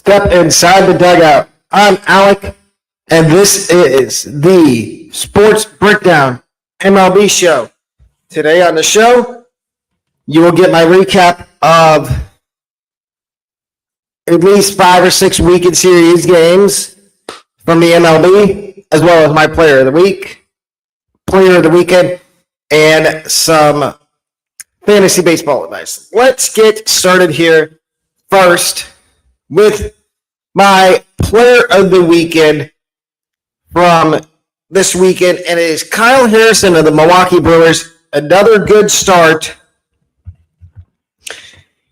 Step inside the dugout. I'm Alec, and this is the Sports Breakdown MLB show. Today on the show, you will get my recap of at least 5 or 6 weekend series games from the MLB, as well as my player of the week, player of the weekend, and some fantasy baseball advice. Let's get started here first with my player of the weekend from this weekend, and it is Kyle Harrison of the Milwaukee Brewers. Another good start.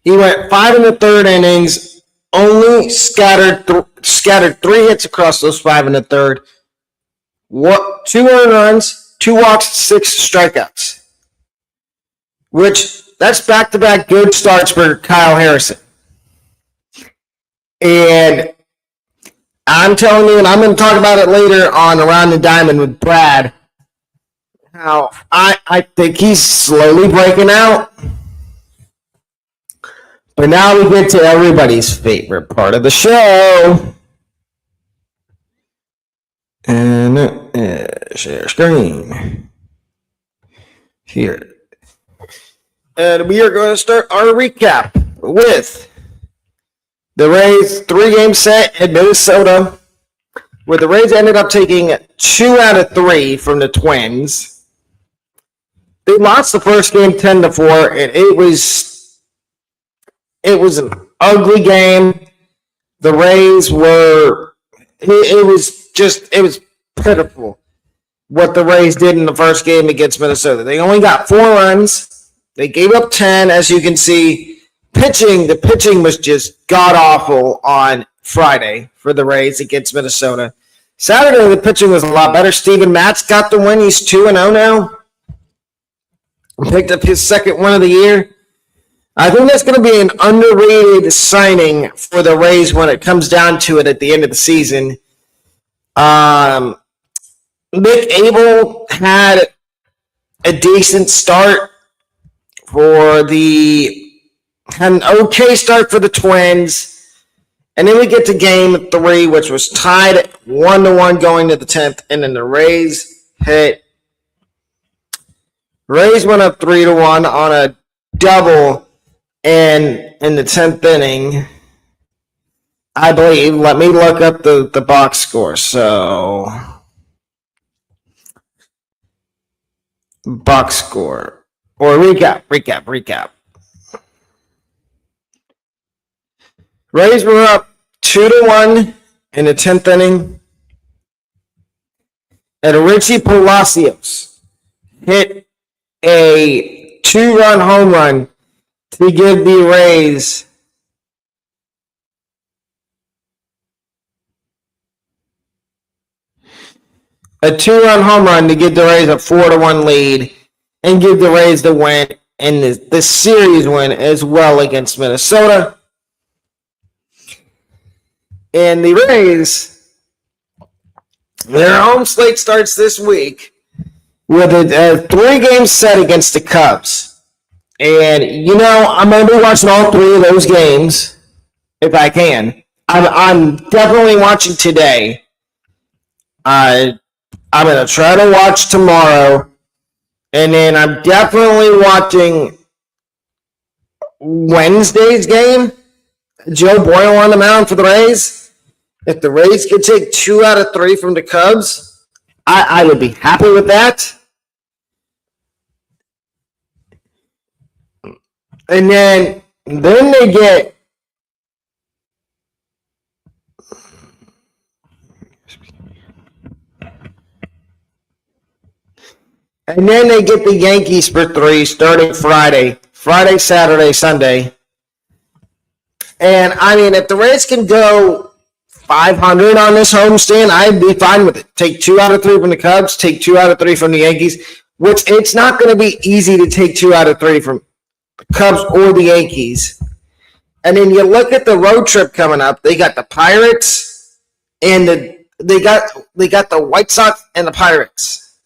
He went 5 1/3 innings, only scattered 3 hits across those 5 1/3. 2 earned runs, 2 walks, 6 strikeouts. That's back-to-back good starts for Kyle Harrison. And I'm telling you, and I'm going to talk about it later on Around the Diamond with Brad, how I think he's slowly breaking out. But now we get to everybody's favorite part of the show. And share screen. Here. And we are going to start our recap with the Rays 3-game set in Minnesota, where the Rays ended up taking 2 out of 3 from the Twins. They lost the first game 10-4, and it was an ugly game. The Rays it was pitiful what the Rays did in the first game against Minnesota. They only got 4 runs. They gave up 10, as you can see. The pitching was just god-awful on Friday for the Rays against Minnesota. Saturday, the pitching was a lot better. Steven Matz got the win. He's 2-0 now. Picked up his second win of the year. I think that's going to be an underrated signing for the Rays when it comes down to it at the end of the season. Nick Abel had a decent start had an okay start for the Twins. And then we get to game 3, which was tied at 1-1 going to the 10th. And then the Rays hit. Rays went up 3-1 on a double in the 10th inning, I believe. Let me look up the box score. So, box score. Or recap. Rays were up 2-1 in the 10th inning. And Richie Palacios hit a 2-run home run to give the Rays a 2-run home run to give the Rays a 4-1 lead and give the Rays the win and the series win as well against Minnesota. And the Rays, their home slate starts this week with a 3-game set against the Cubs. And, I'm going to be watching all 3 of those games if I can. I'm definitely watching today. I'm going to try to watch tomorrow. And then I'm definitely watching Wednesday's game. Joe Boyle on the mound for the Rays. If the Rays could take 2 out of 3 from the Cubs, I would be happy with that. And then they get the Yankees for 3 starting Friday, Saturday, Sunday. And if the Rays can go 500 on this homestand, I'd be fine with it. Take 2 out of 3 from the Cubs, take 2 out of 3 from the Yankees, which it's not going to be easy to take 2 out of 3 from the Cubs or the Yankees. And then you look at the road trip coming up. They got the Pirates and they got the White Sox and the Pirates.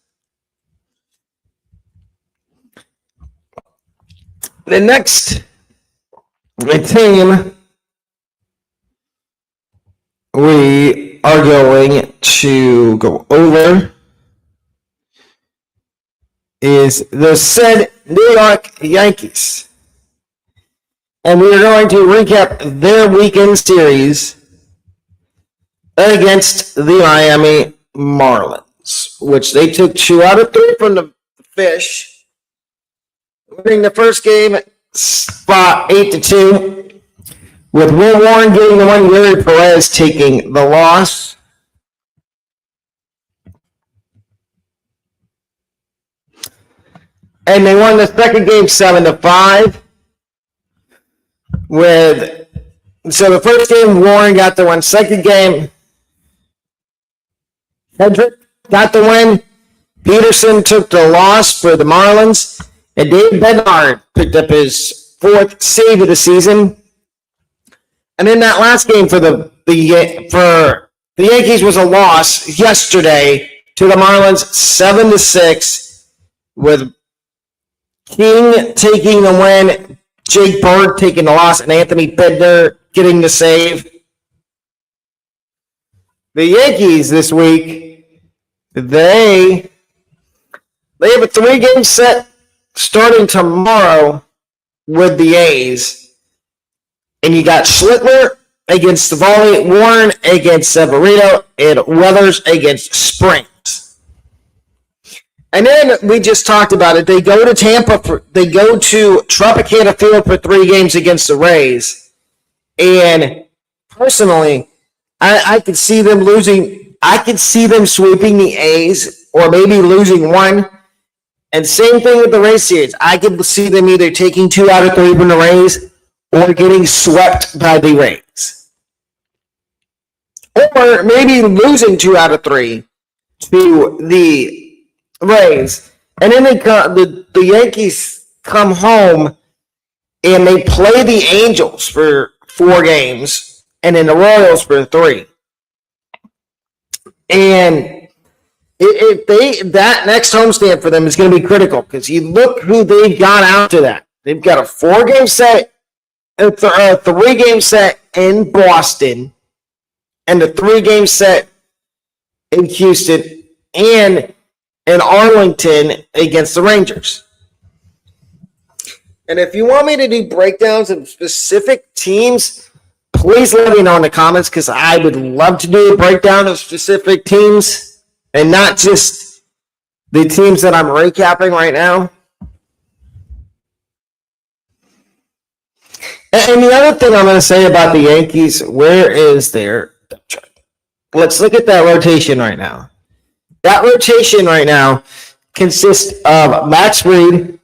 The next team we are going to go over is the said New York Yankees. And we are going to recap their weekend series against the Miami Marlins, which they took 2 out of 3 from the Fish, winning the first game spot 8-2, with Will Warren getting the win, Yuri Perez taking the loss. And they won the second game 7-5. So the first game, Warren got the win. Second game, Hedrick got the win. Peterson took the loss for the Marlins. And Dave Bednar picked up his 4th save of the season. And in that last game for the Yankees was a loss yesterday to the Marlins 7-6, with King taking the win, Jake Bird taking the loss, and Anthony Bednar getting the save. The Yankees this week, they have a 3-game set starting tomorrow with the A's. And you got Schlittler against Savali, Warren against Severino, and Weathers against Springs. And then we just talked about it. They go to Tropicana Field for 3 games against the Rays. And personally, I could see them losing. I could see them sweeping the A's or maybe losing 1. And same thing with the Rays series. I could see them either taking 2 out of 3 from the Rays or getting swept by the Rays. Or maybe losing 2 out of 3 to the Rays. And then the Yankees come home and they play the Angels for 4 games and then the Royals for 3. And that next homestand for them is going to be critical, because you look who they've got after that. They've got a 4-game set, a 3-game set in Boston, and a 3-game set in Houston, and in Arlington against the Rangers. And if you want me to do breakdowns of specific teams, please let me know in the comments, because I would love to do a breakdown of specific teams and not just the teams that I'm recapping right now. And the other thing I'm going to say about the Yankees, where is their depth chart? Let's look at that rotation right now. That rotation right now consists of Max Fried,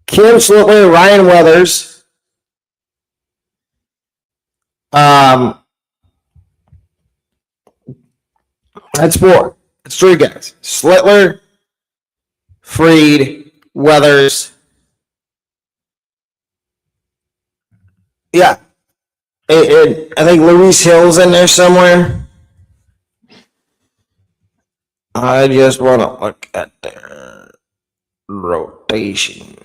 Kim Schlittler, Ryan Weathers, that's 4. That's 3 guys. Schlittler, Fried, Weathers. Yeah. I think Luis Hill's in there somewhere. I just want to look at their rotation.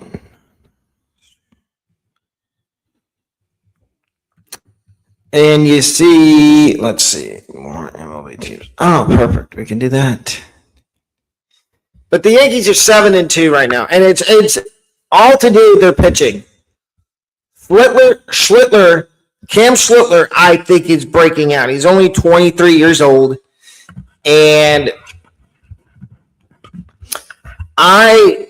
And you see, let's see, more MLB teams. Oh, perfect. We can do that. But the Yankees are 7-2 right now, and it's all to do with their pitching. Schlittler, Cam Schlittler, I think is breaking out. He's only 23 years old, and I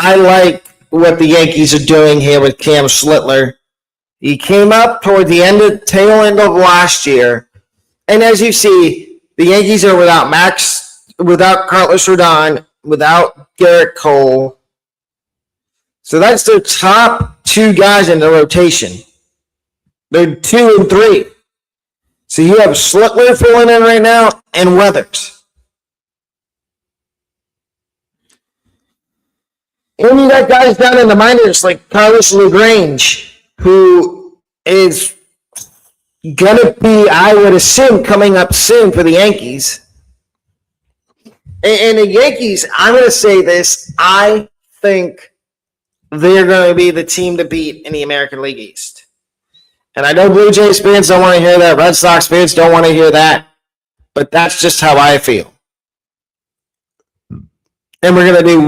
like what the Yankees are doing here with Cam Schlittler. He came up toward the tail end of last year, and as you see, the Yankees are without Carlos Rodon, without Garrett Cole. So that's their top 2 guys in the rotation. They're 2 and 3. So you have Schlittler filling in right now and Weathers. And you got guys down in the minors like Carlos LaGrange, who is going to be, I would assume, coming up soon for the Yankees. And the Yankees, I'm going to say this, I think they're going to be the team to beat in the American League East. And I know Blue Jays fans don't want to hear that. Red Sox fans don't want to hear that. But that's just how I feel. And we're going to do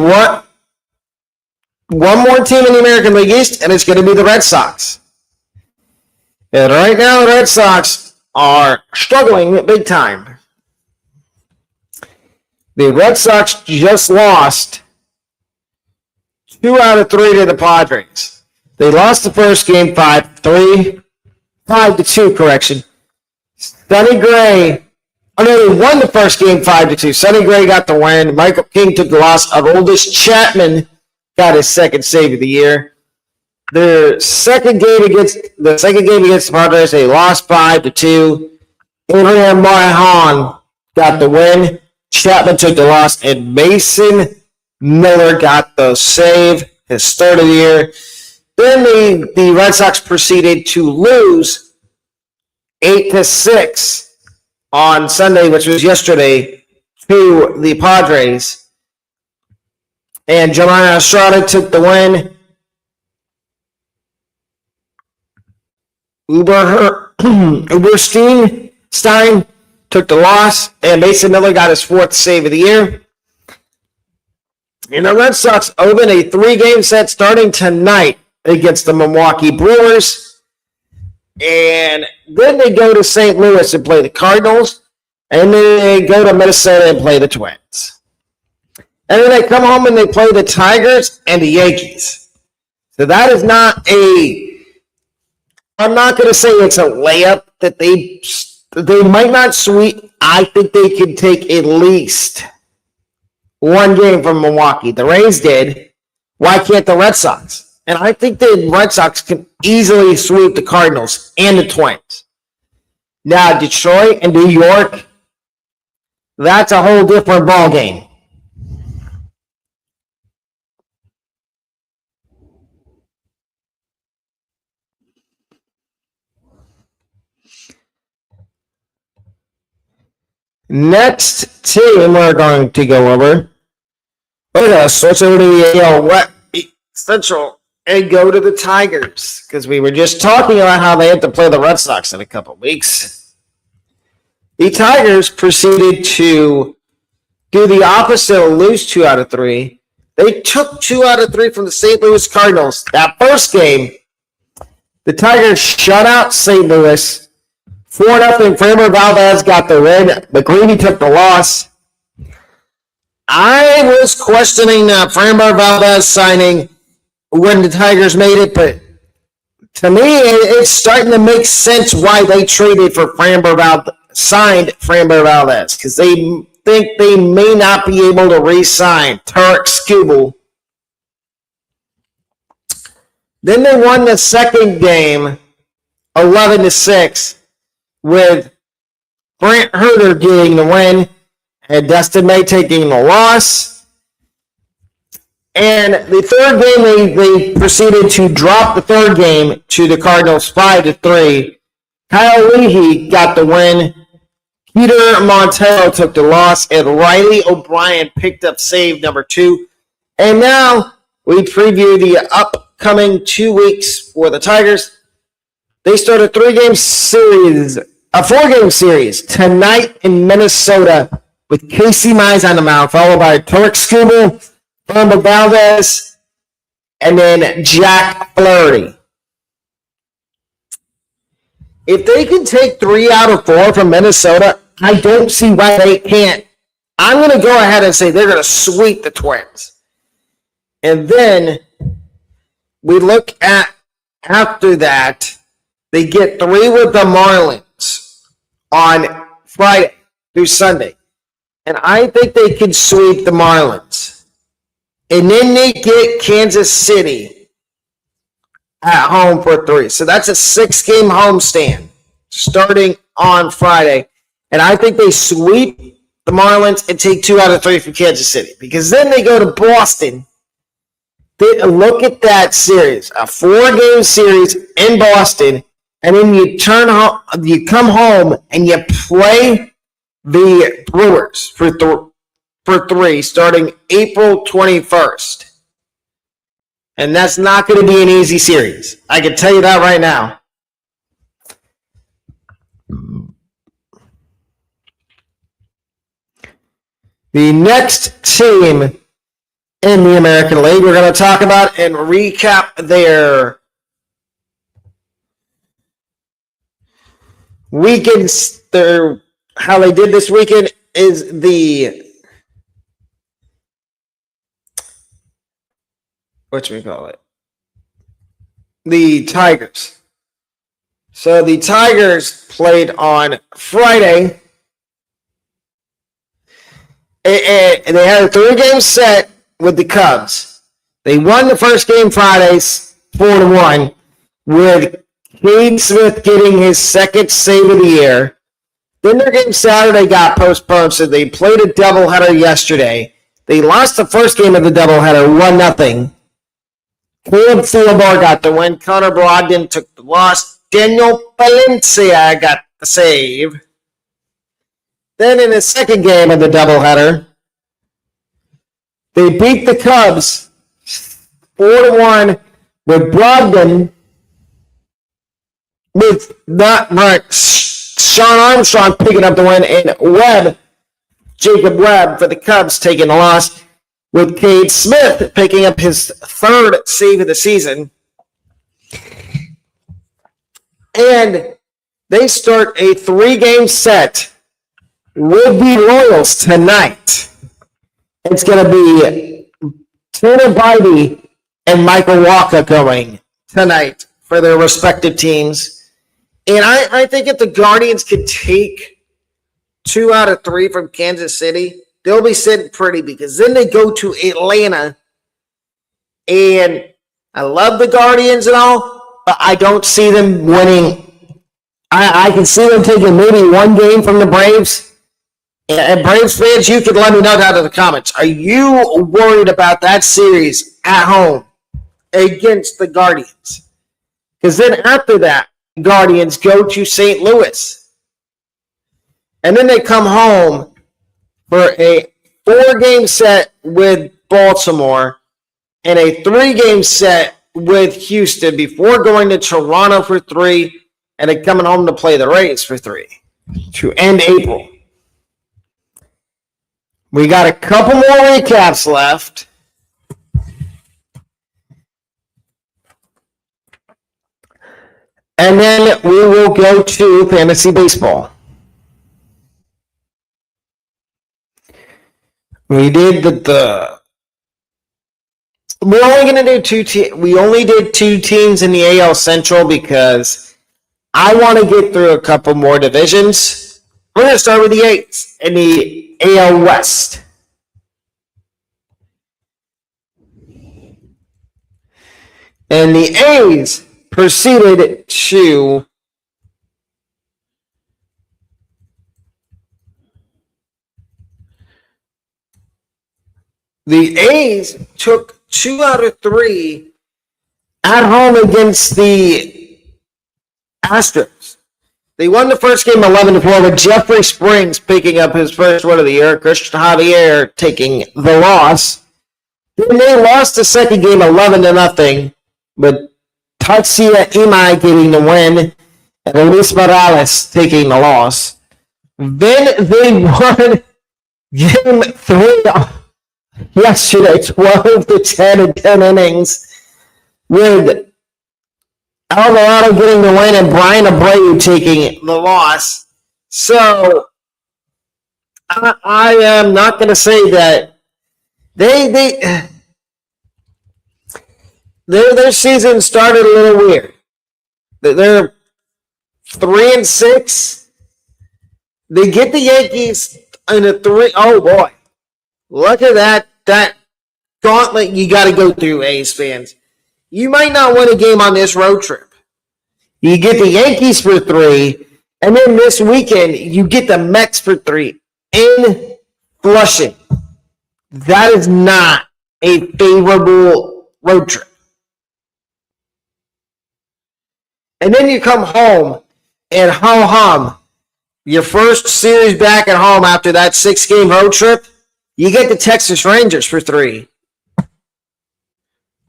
one more team in the American League East, and it's going to be the Red Sox. And right now, the Red Sox are struggling big time. The Red Sox just lost 2 out of 3 to the Padres. They lost the first game 5-2, correction. Sonny Gray, they won the first game 5-2. Sonny Gray got the win. Michael King took the loss. Aroldis Chapman got his second save of the year. The second game against the Padres, they lost 5-2. Adrian Morejon got the win. Chapman took the loss, and Mason Miller got the save, his third of the year. Then the Red Sox proceeded to lose 8-6 on Sunday, which was yesterday, to the Padres. And Jelani Estrada took the win. Uberstein took the loss, and Mason Miller got his 4th save of the year. And the Red Sox open a 3-game set starting tonight against the Milwaukee Brewers. And then they go to St. Louis and play the Cardinals. And then they go to Minnesota and play the Twins. And then they come home and they play the Tigers and the Yankees. So that is not I'm not going to say it's a layup that they might not sweep. I think they can take at least one game from Milwaukee. The Rays did. Why can't the Red Sox? And I think the Red Sox can easily sweep the Cardinals and the Twins. Now, Detroit and New York, that's a whole different ballgame. Next team we're going to go over. We're going to switch over to the AL Central and go to the Tigers, because we were just talking about how they have to play the Red Sox in a couple weeks. The Tigers proceeded to do the opposite and lose 2 out of 3. They took 2 out of 3 from the St. Louis Cardinals. That first game, the Tigers shut out St. Louis 4-0. Framber Valdez got the win. McGreevy took the loss. I was questioning Framber Valdez signing when the Tigers made it, but to me, it's starting to make sense why they traded for signed Framber Valdez, because they think they may not be able to re-sign Tarek Skubal. Then they won the second game 11-6 with Brent Herter getting the win and Dustin May taking the loss. And the third game, they proceeded to drop the third game to the Cardinals 5-3. Kyle Leahy got the win. Peter Montero took the loss, and Riley O'Brien picked up save number 2. And now we preview the upcoming 2 weeks for the Tigers. They start a 4-game series tonight in Minnesota with Casey Mize on the mound, followed by Tarek Skubal, Framber Valdez, and then Jack Flaherty. If they can take 3 out of 4 from Minnesota, I don't see why they can't. I'm going to go ahead and say they're going to sweep the Twins. And then we look at, after that, they get 3 with the Marlins on Friday through Sunday. And I think they can sweep the Marlins. And then they get Kansas City at home for 3. So that's a 6-game homestand starting on Friday. And I think they sweep the Marlins and take 2 out of 3 from Kansas City. Because then they go to Boston. Look at that series. A 4-game series in Boston. And then you come home and you play the Brewers for 3 starting April 21st. And that's not going to be an easy series. I can tell you that right now. The next team in the American League we're going to talk about and recap their weekends, how they did this weekend is the the Tigers. So the Tigers played on Friday. And they had a 3-game set with the Cubs. They won the first game Fridays 4-1, with Cade Smith getting his second save of the year. Then their game Saturday got postponed, so they played a doubleheader yesterday. They lost the first game of the doubleheader 1-0. Caleb Theobald got the win. Connor Brogdon took the loss. Daniel Valencia got the save. Then in the second game of the doubleheader, they beat the Cubs 4-1 with Brogdon, with Sean Armstrong picking up the win, and Jacob Webb for the Cubs taking the loss, with Cade Smith picking up his third save of the season. And they start a 3-game set with the Royals tonight. It's going to be Tanner Bybee and Michael Walker going tonight for their respective teams. And I think if the Guardians could take 2 out of 3 from Kansas City, they'll be sitting pretty, because then they go to Atlanta. And I love the Guardians and all, but I don't see them winning. I can see them taking maybe 1 game from the Braves. And Braves fans, you can let me know down in the comments. Are you worried about that series at home against the Guardians? Because then after that, Guardians go to St. Louis. And then they come home for a 4-game set with Baltimore and a 3-game set with Houston before going to Toronto for 3 and then coming home to play the Rays for 3 to end April. We got a couple more recaps left. And then we will go to fantasy baseball. We did we're only going to do we only did 2 teams in the AL Central because I want to get through a couple more divisions. We're going to start with the A's in the AL West. And the A's proceeded to took 2 out of 3 at home against the Astros. They won the first game 11-4 with Jeffrey Springs picking up his first win of the year, Christian Javier taking the loss. Then they lost the second game 11-0 with Tatsuya Imai getting the win and Luis Morales taking the loss. Then they won game 3 yesterday, 12-10 in 10 innings, with Alvarado getting the win and Brian Abreu taking the loss. So I am not going to say that their season started a little weird. They're 3-6. They get the Yankees in a 3. Oh boy, look at that gauntlet you got to go through, A's fans. You might not win a game on this road trip. You get the Yankees for 3, and then this weekend you get the Mets for 3 in Flushing. That is not a favorable road trip. And then you come home and ho-hum. Your first series back at home after that 6-game road trip, you get the Texas Rangers for 3.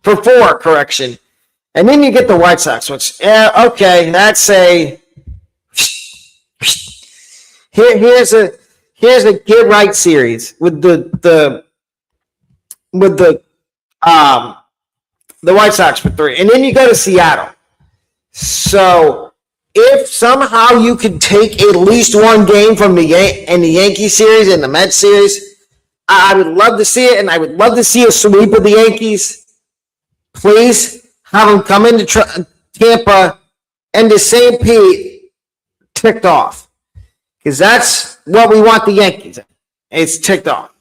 For 4, correction. And then you get the White Sox, which, that's a... Here's Here's the get right series with the White Sox for 3, and then you go to Seattle. So if somehow you could take at least one game from the Yankee series and the Mets series, I would love to see it, and I would love to see a sweep of the Yankees. Please have them come into Tampa and the St. Pete ticked off, because that's what we want the Yankees. It's ticked off.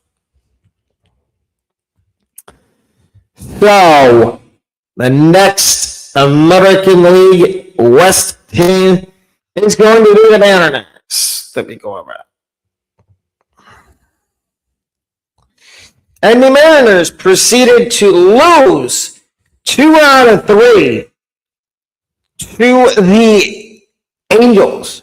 So the next American League West team is going to be the Mariners. Let me go over that. And the Mariners proceeded to lose 2 out of 3 to the Angels.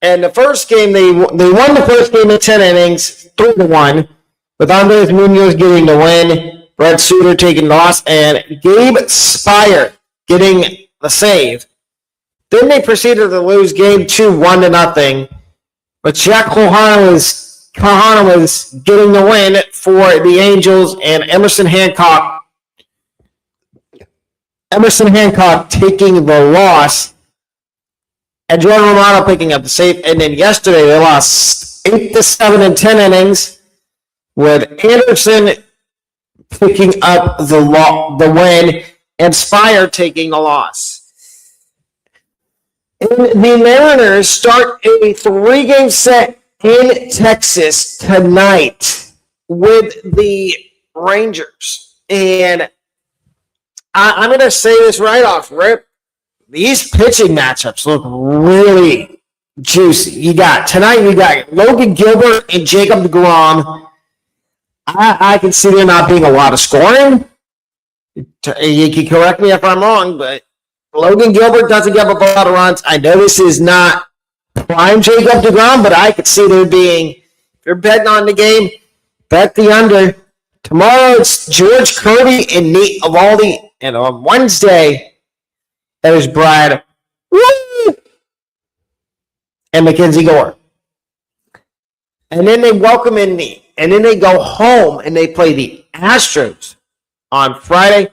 And the first game, they won the first game in 10 innings, 3-1, with Andres Munoz getting the win, Brett Suter taking the loss, and Gabe Spire getting the save. Then they proceeded to lose game 2, 1-0. But Jack Kahana was getting the win for the Angels, and Emerson Hancock taking the loss, and Jordan Romano picking up the save. And then yesterday they lost 8-7 in 10 innings, with Anderson picking up the win and Spire taking the loss. And the Mariners start a 3-game set in Texas tonight with the Rangers. And I'm going to say this right off rip. These pitching matchups look really juicy. You got Logan Gilbert and Jacob deGrom. I can see there not being a lot of scoring. You can correct me if I'm wrong, but Logan Gilbert doesn't give up a lot of runs. I know this is not prime Jacob deGrom, but I could see there being, if you're betting on the game, bet the under. Tomorrow it's George Kirby and Nate Eovaldi, and on Wednesday there's Brad and Mackenzie Gore. And then they welcome in me, and then they go home and they play the Astros on Friday,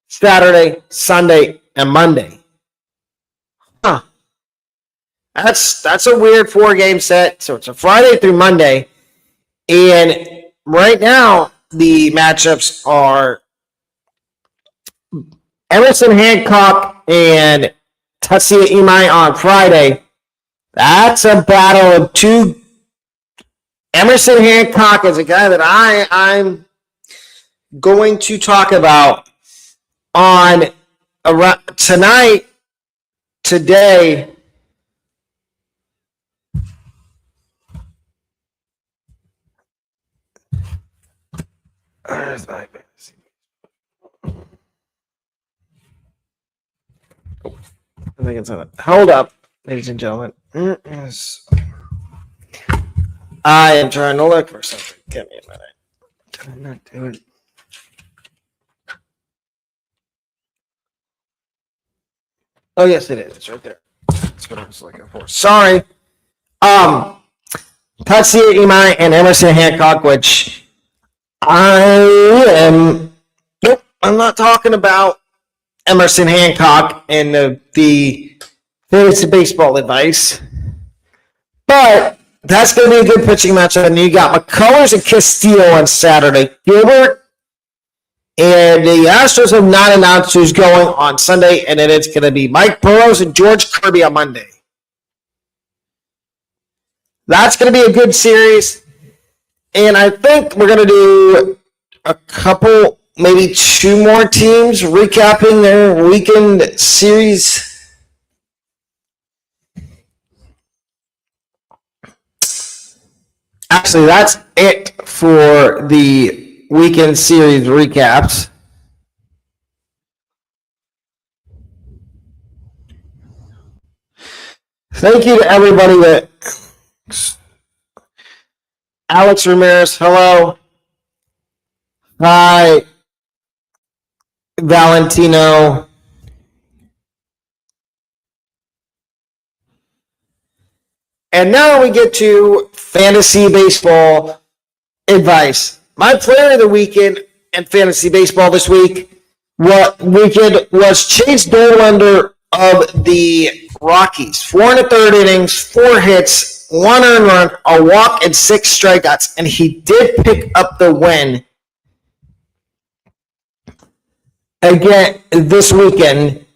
Saturday, Sunday, and Monday. That's a weird 4-game set. So it's a Friday through Monday. And right now, the matchups are Emerson Hancock and Tatsuya Imai on Friday. That's a battle of two. Emerson Hancock is a guy that I'm going to talk about on tonight, today. I think it's on it. Hold up, ladies and gentlemen. I am trying to look for something. Give me a minute. Did I not do it? Oh, yes, it is. It's right there. That's what I was looking for. Sorry. Tatsuya Imai and Emerson Hancock, which I'm not talking about Emerson Hancock and the fantasy baseball advice, but that's going to be a good pitching matchup. And you got McCullers and Castillo on Saturday. Gilbert and the Astros have not announced who's going on Sunday, and then it's going to be Mike Burrows and George Kirby on Monday. That's going to be a good series. And I think we're going to do a couple, maybe 2 more teams recapping their weekend series. Actually, that's it for the weekend series recaps. Thank you to everybody that... Alex Ramirez, hello. Hi. Valentino. And now we get to fantasy baseball advice. My player of the weekend in fantasy baseball this week was Chase Dollander of the Rockies. 4 1/3 innings, 4 hits, 1 earned run, a walk, and 6 strikeouts. And he did pick up the win again this weekend.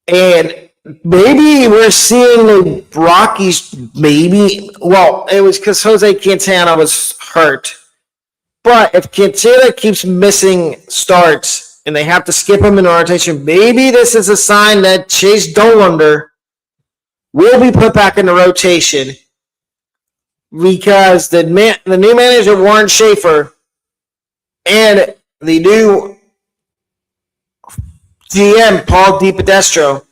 And maybe we're seeing the Rockies, it was because Jose Quintana was hurt. But if Quintana keeps missing starts and they have to skip him in the rotation, maybe this is a sign that Chase Dollander will be put back in the rotation because the new manager, Warren Schaefer, and the new GM, Paul DiPodestro,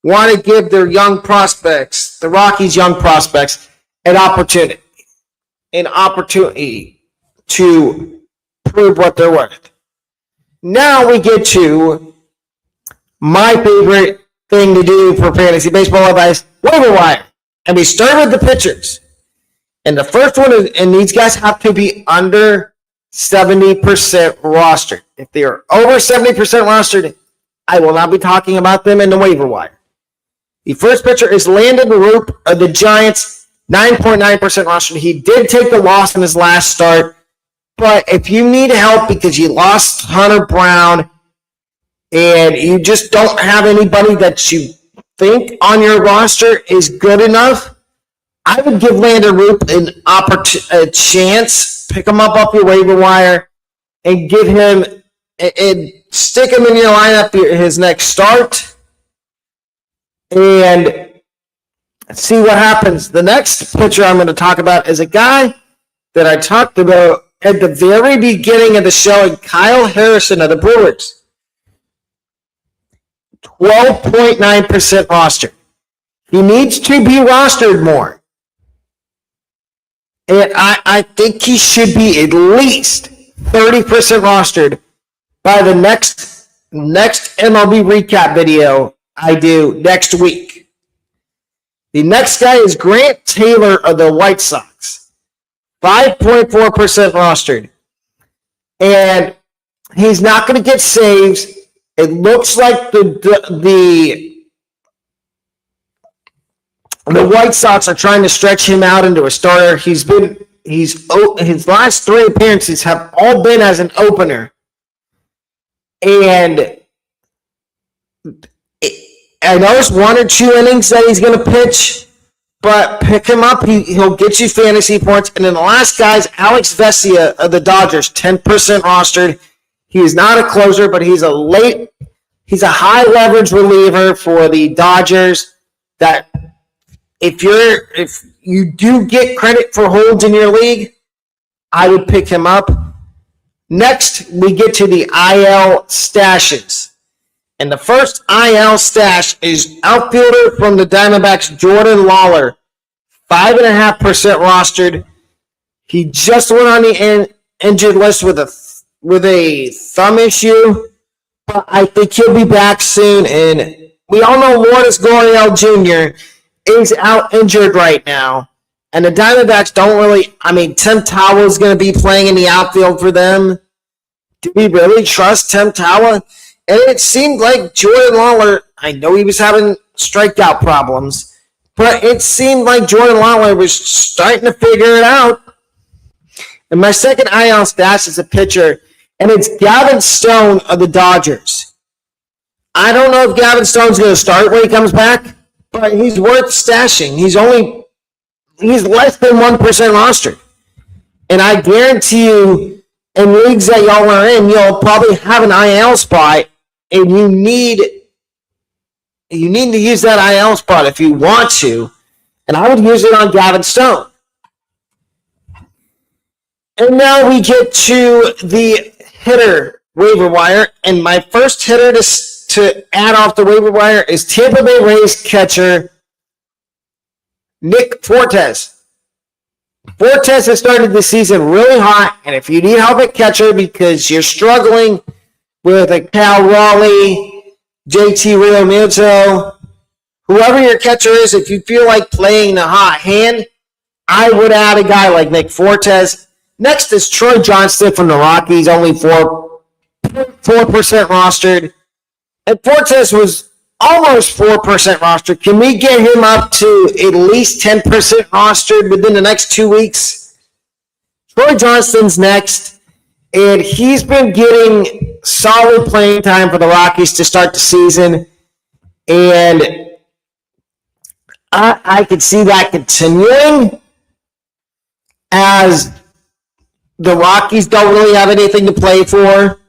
want to give their young prospects, the Rockies' young prospects, an opportunity to prove what they're worth. Now we get to my favorite thing to do for fantasy baseball advice, waiver wire. And we start with the pitchers. And the first one is, and these guys have to be under 70% rostered. If they are over 70% rostered, I will not be talking about them in the waiver wire. The first pitcher is Landon Roop of the Giants, 9.9% rostered. He did take the loss in his last start. But if you need help because you lost Hunter Brown and you just don't have anybody that you think on your roster is good enough, I would give Landon Roop a chance. Pick him up your waiver wire and give him and stick him in your lineup his next start and see what happens. The next pitcher I'm going to talk about is a guy that I talked about at the very beginning of the show, Kyle Harrison of the Brewers. 12.9% rostered. He needs to be rostered more. And I think he should be at least 30% rostered by the next MLB recap video I do next week. The next guy is Grant Taylor of the White Sox. 5.4% rostered. And he's not going to get saves. It looks like the White Sox are trying to stretch him out into a starter. His last 3 appearances have all been as an opener. And I know it's 1 or 2 innings that he's going to pitch. But pick him up. He'll get you fantasy points. And then the last guy is Alex Vesia of the Dodgers, 10% rostered. He is not a closer, but he's a high leverage reliever for the Dodgers. That if you do get credit for holds in your league, I would pick him up. Next, we get to the IL stashes. And the first IL stash is outfielder from the Diamondbacks, Jordan Lawler, 5.5% rostered. He just went on the injured list with a thumb issue. But I think he'll be back soon. And we all know Lourdes Gurriel Jr. is out injured right now. And the Diamondbacks don't really, Tim Towle is going to be playing in the outfield for them. Do we really trust Tim Towle? And it seemed like Jordan Lawler, I know he was having strikeout problems, but it seemed like Jordan Lawler was starting to figure it out. And my second IL stash is a pitcher, and it's Gavin Stone of the Dodgers. I don't know if Gavin Stone's going to start when he comes back, but he's worth stashing. He's less than 1% rostered. And I guarantee you, in leagues that y'all are in, you'll probably have an IL spot, and you need to use that IL spot if you want to. And I would use it on Gavin Stone. And now we get to the hitter waiver wire. And my first hitter to add off the waiver wire is Tampa Bay Rays catcher Nick Fortes. Fortes has started the season really hot, and if you need help at catcher because you're struggling with a Cal Raleigh, JT Realmuto, whoever your catcher is, if you feel like playing the hot hand, I would add a guy like Nick Fortes. Next is Troy Johnston from the Rockies, only 4% rostered. And Fortes was almost 4% rostered. Can we get him up to at least 10% rostered within the next 2 weeks? Troy Johnston's next, and he's been getting solid playing time for the Rockies to start the season. And I could see that continuing as the Rockies don't really have anything to play for.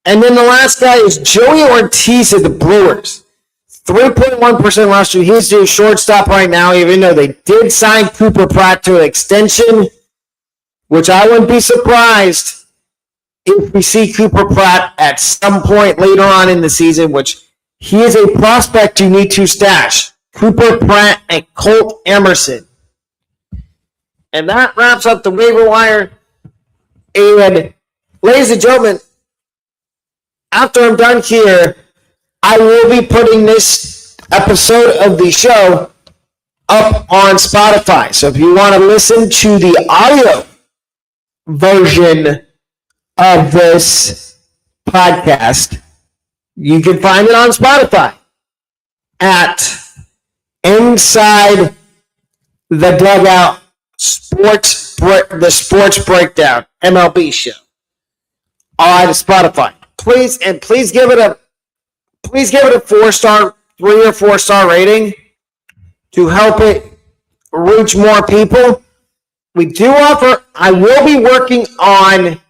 And then the last guy is Joey Ortiz of the Brewers. 3.1% roster. He's doing shortstop right now, even though they did sign Cooper Pratt to an extension, which I wouldn't be surprised if we see Cooper Pratt at some point later on in the season, which he is a prospect you need to stash. Cooper Pratt and Colt Emerson. And that wraps up the waiver wire. And ladies and gentlemen, after I'm done here, I will be putting this episode of the show up on Spotify. So if you want to listen to the audio version of this podcast, you can find it on Spotify at Inside the Dugout the Sports Breakdown MLB show on Spotify. Please give it a 4-star, 3 or 4-star rating to help it reach more people. We do offer. I will be working on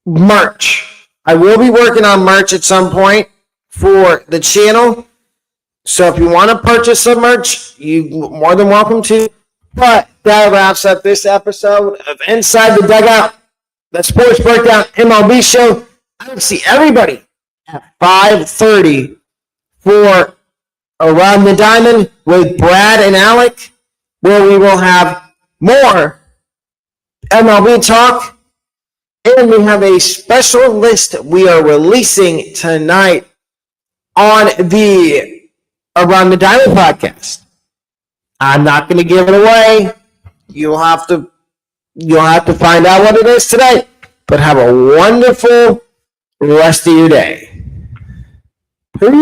merch. I will be working on merch at some point for the channel. So if you want to purchase some merch, you're more than welcome to. But that wraps up this episode of Inside the Dugout, the Sports Breakdown MLB show. I will see everybody at 5:30 for Around the Diamond with Brad and Alec, where we will have more MLB talk. And we have a special list we are releasing tonight on the Around the Diamond podcast. I'm not going to give it away. You'll have to find out what it is today. But have a wonderful rest of your day. Peace.